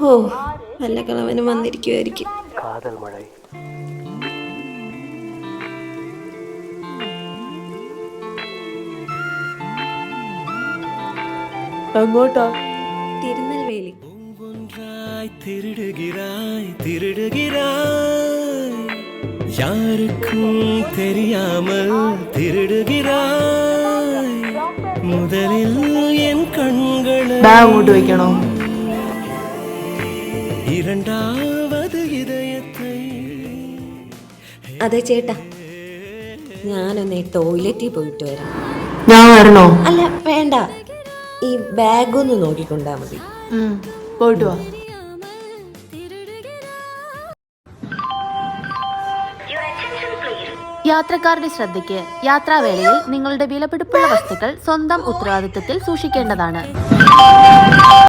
ഓ, വല്ല കളവനും വന്നിരിക്കുമായിരിക്കും. കാതൽ മഴ. അങ്ങോട്ടാ? തിരുനെൽവേലി. திருடுகிறாய் திருடுகிறாய் யாருக்கும் தெரியாமல் திருடுகிறாய் முதலில் என் கண்களை ബാഗ് അങ്ങോട്ട് വെക്കണോ? இரண்டாவது இதயத்தை. അതെ ചേട്ടാ, ഞാനൊന്ന് ടോയ്ലറ്റിൽ പോയിട്ട് വരാം. ഞാൻ വരണോ? അല്ല വേണ്ട, ഈ ബാഗൊന്ന് നോക്കിക്കൊണ്ടാ മതി. പോയിട്ട് വാ. യാത്രക്കാരുടെ ശ്രദ്ധയ്ക്ക്, യാത്രാവേളയിൽ നിങ്ങളുടെ വിലപിടിപ്പുള്ള വസ്തുക്കൾ സ്വന്തം ഉത്തരവാദിത്തത്തിൽ സൂക്ഷിക്കേണ്ടതാണ്.